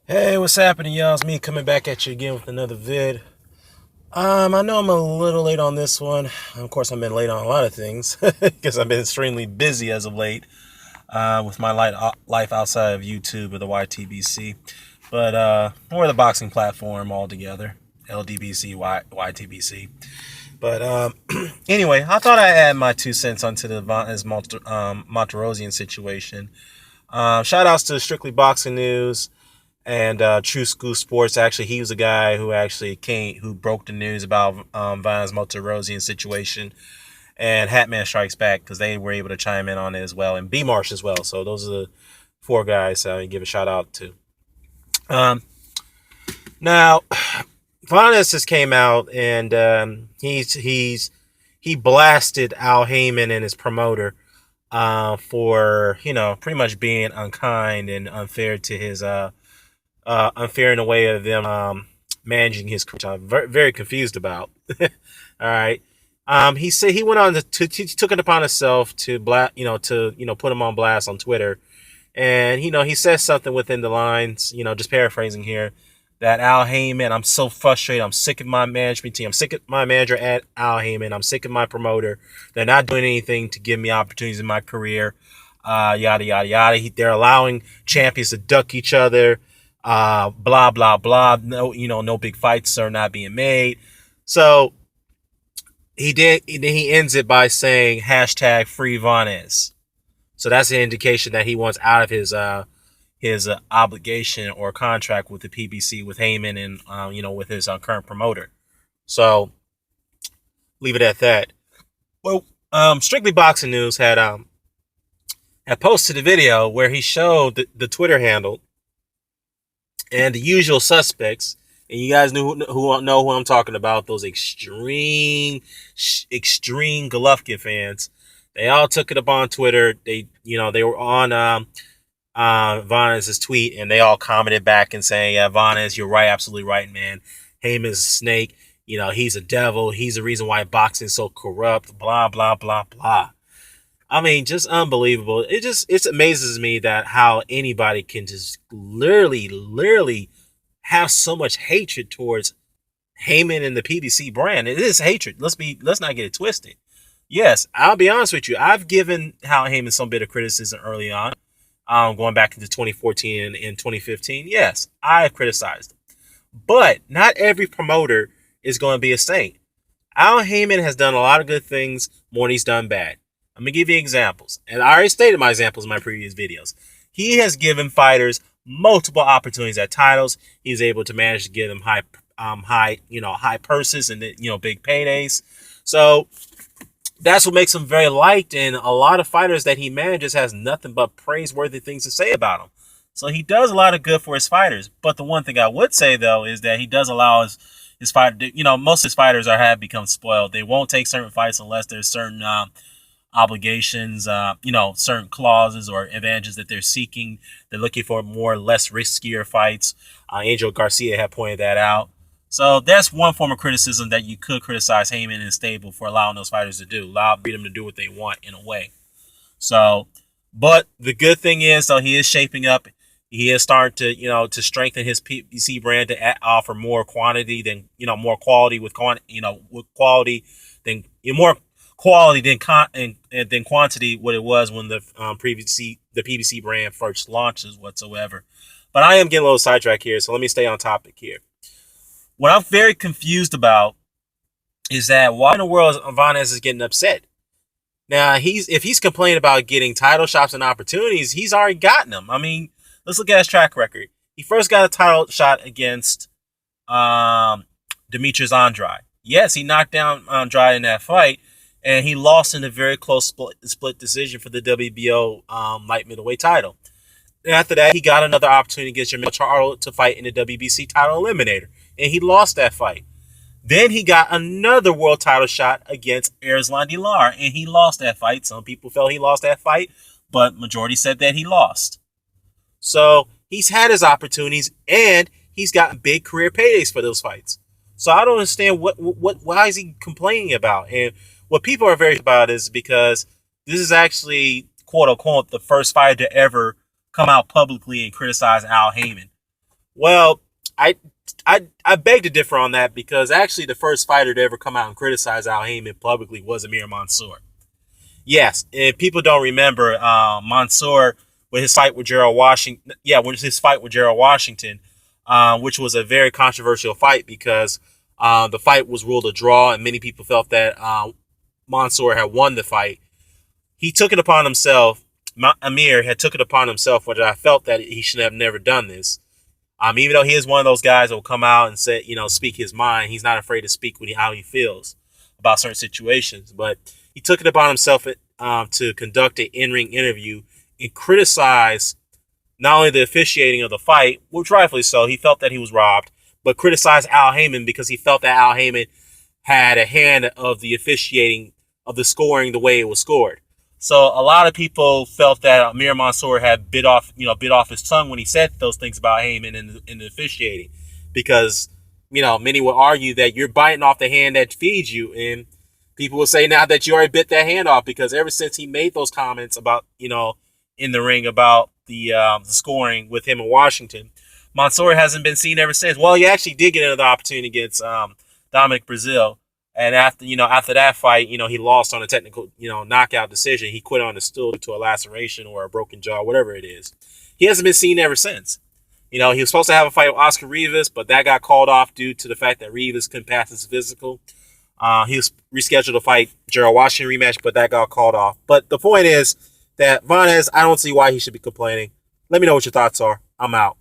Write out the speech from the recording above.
Hey, what's happening, y'all? It's me coming back at you again with another vid. I know I'm a little late on this one. Of course, I've been late on a lot of things because I've been extremely busy as of late with my life outside of YouTube or the YTBC. But more the boxing platform altogether, LDBC, YTBC. But anyway, I thought I'd add my 2 cents onto the Martirosyan situation. Shout outs to Strictly Boxing News and True School Sports. Actually, he was a guy who who broke the news about Vine's Martirosyan situation, and Hatman Strikes Back because they were able to chime in on it as well, and B Marsh as well. So those are the four guys I give a shout out to. Um, Now, Vanes just came out and he blasted Al Heyman and his promoter for pretty much being unkind and unfair to his unfair in a way of them managing his career. I'm very, very confused about. All right. He said he went on he took it upon himself to put him on blast on Twitter, and he says something within the lines, just paraphrasing here, that Al Heyman, I'm so frustrated. I'm sick of my management team. I'm sick of my manager at Al Heyman. I'm sick of my promoter. They're not doing anything to give me opportunities in my career. Yada yada yada. They're allowing champions to duck each other. Blah blah blah. No, no big fights are not being made. So he ends it by saying hashtag free Vanes. So that's an indication that he wants out of his obligation or contract with the PBC with Haymon and with his current promoter. So leave it at that. Well, Strictly Boxing News had posted a video where he showed the Twitter handle and the usual suspects, and you guys who know who I'm talking about, those extreme Golovkin fans. They all took it up on Twitter. They were on Vanes' tweet, and they all commented back and saying, "Yeah, Vanes, you're right, absolutely right, man. Heyman's a snake. He's a devil. He's the reason why boxing is so corrupt. Blah blah blah blah." I mean, just unbelievable. It amazes me that how anybody can just literally have so much hatred towards Heyman and the PBC brand. It is hatred. Let's not get it twisted. Yes, I'll be honest with you. I've given Hal Heyman some bit of criticism early on, going back into 2014 and 2015. Yes, I have criticized him. But not every promoter is going to be a saint. Al Heyman has done a lot of good things more than he's done bad. I'm going to give you examples. And I already stated my examples in my previous videos. He has given fighters multiple opportunities at titles. He's able to manage to give them high purses and big paydays. So that's what makes him very liked, and a lot of fighters that he manages has nothing but praiseworthy things to say about him. So he does a lot of good for his fighters. But the one thing I would say though is that he does allow his fighter. Most of his fighters have become spoiled. They won't take certain fights unless there's certain obligations, certain clauses or advantages that they're seeking. They're looking for more, less riskier fights. Angel Garcia had pointed that out. So that's one form of criticism that you could criticize Heyman and stable for allowing those fighters to do. Allow freedom to do what they want in a way. So, but the good thing is, though, he is shaping up. He is starting to strengthen his PBC brand to offer more quantity than more quality with quality than more quality than quantity. What it was when the PBC brand first launches whatsoever. But I am getting a little sidetracked here, so let me stay on topic here. What I'm very confused about is that why in the world Vanes is getting upset? Now, if he's complaining about getting title shots and opportunities, he's already gotten them. I mean, let's look at his track record. He first got a title shot against Demetrius Andrade. Yes, he knocked down Andrade in that fight, and he lost in a very close split decision for the WBO light middleweight title. And after that, he got another opportunity against Jermell Charlo to fight in the WBC title eliminator, and he lost that fight. Then he got another world title shot against Arslan Dilar, and he lost that fight. Some people felt he lost that fight, but majority said that he lost. So he's had his opportunities, and he's gotten big career paydays for those fights. So I don't understand why is he complaining about? And what people are very about is because this is actually, quote unquote, the first fighter to ever come out publicly and criticize Al Heyman. Well, I I beg to differ on that because actually the first fighter to ever come out and criticize Al Heyman publicly was Amir Mansour. Yes, and people don't remember Mansour with his fight with Gerald Washington. Yeah, with his fight with Gerald Washington, which was a very controversial fight because the fight was ruled a draw, and many people felt that Mansour had won the fight. He took it upon himself. Amir had took it upon himself, which I felt that he should have never done this. Even though he is one of those guys that will come out and say, speak his mind, he's not afraid to speak how he feels about certain situations. But he took it upon himself to conduct an in-ring interview and criticize not only the officiating of the fight, which rightfully so, he felt that he was robbed, but criticize Al Heyman because he felt that Al Heyman had a hand of the officiating of the scoring the way it was scored. So a lot of people felt that Amir Mansour had bit off his tongue when he said those things about Heyman in the officiating, because many would argue that you're biting off the hand that feeds you, and people will say now that you already bit that hand off because ever since he made those comments about in the ring about the scoring with him in Washington, Mansour hasn't been seen ever since. Well, he actually did get another opportunity against Dominic Brazil. And after that fight, he lost on a technical, knockout decision. He quit on the stool due to a laceration or a broken jaw, whatever it is. He hasn't been seen ever since. He was supposed to have a fight with Oscar Rivas, but that got called off due to the fact that Rivas couldn't pass his physical. He was rescheduled to fight Gerald Washington rematch, but that got called off. But the point is that Vanez, I don't see why he should be complaining. Let me know what your thoughts are. I'm out.